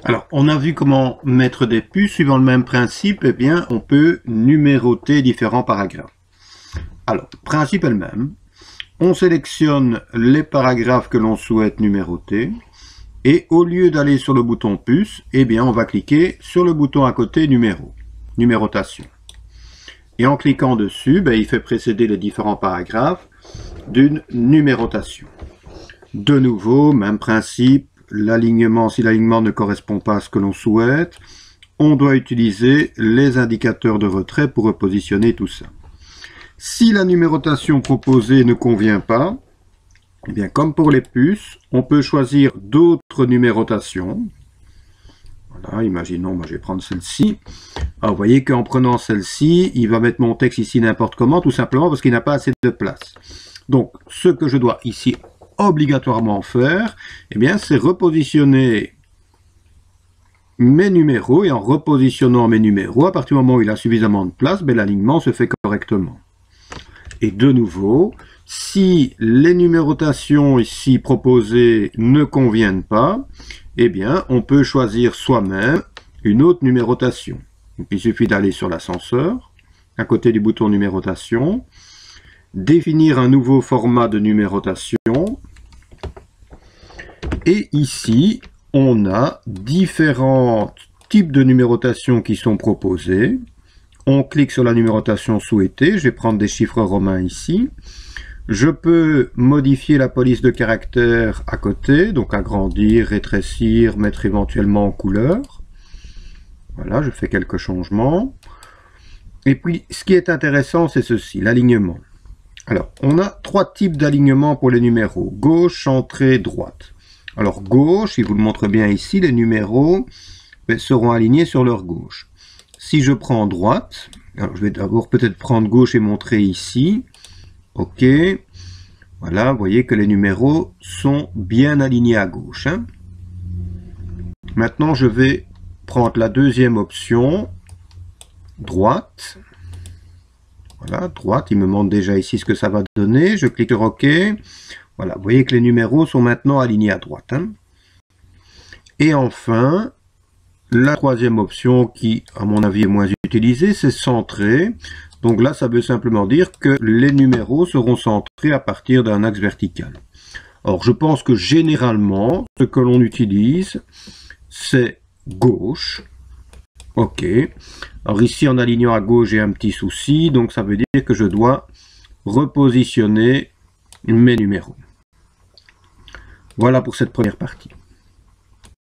Alors, on a vu comment mettre des puces. Suivant le même principe, eh bien, on peut numéroter différents paragraphes. Alors, principe est le même. On sélectionne les paragraphes que l'on souhaite numéroter. Et au lieu d'aller sur le bouton puce, eh bien, on va cliquer sur le bouton à côté numérotation. Et en cliquant dessus, il fait précéder les différents paragraphes d'une numérotation. De nouveau, même principe. L'alignement, si l'alignement ne correspond pas à ce que l'on souhaite, on doit utiliser les indicateurs de retrait pour repositionner tout ça. Si la numérotation proposée ne convient pas, eh bien, comme pour les puces, on peut choisir d'autres numérotations. Voilà, imaginons, moi je vais prendre celle-ci. Alors, vous voyez qu'en prenant celle-ci, il va mettre mon texte ici n'importe comment, tout simplement parce qu'il n'a pas assez de place. Donc, ce que je dois ici obligatoirement faire, eh bien, c'est repositionner mes numéros, et en repositionnant mes numéros, à partir du moment où il a suffisamment de place, l'alignement se fait correctement. Et de nouveau, si les numérotations ici proposées ne conviennent pas, eh bien, on peut choisir soi-même une autre numérotation. Donc, il suffit d'aller sur l'ascenseur, à côté du bouton numérotation, définir un nouveau format de numérotation. Et ici, on a différents types de numérotation qui sont proposés. On clique sur la numérotation souhaitée. Je vais prendre des chiffres romains ici. Je peux modifier la police de caractères à côté, donc agrandir, rétrécir, mettre éventuellement en couleur. Voilà, je fais quelques changements. Et puis, ce qui est intéressant, c'est ceci, l'alignement. Alors, on a trois types d'alignement pour les numéros. Gauche, centré, droite. Alors, gauche, il vous le montre bien ici, les numéros seront alignés sur leur gauche. Si je prends droite, alors je vais d'abord peut-être prendre gauche et montrer ici. OK. Voilà, vous voyez que les numéros sont bien alignés à gauche. Maintenant, je vais prendre la deuxième option, droite. Voilà, droite, il me montre déjà ici ce que ça va donner. Je clique sur OK. Voilà, vous voyez que les numéros sont maintenant alignés à droite. Et enfin, la troisième option qui, à mon avis, est moins utilisée, c'est centré. Donc là, ça veut simplement dire que les numéros seront centrés à partir d'un axe vertical. Or, je pense que généralement, ce que l'on utilise, c'est gauche. OK. Alors ici, en alignant à gauche, j'ai un petit souci. Donc ça veut dire que je dois repositionner mes numéros. Voilà pour cette première partie.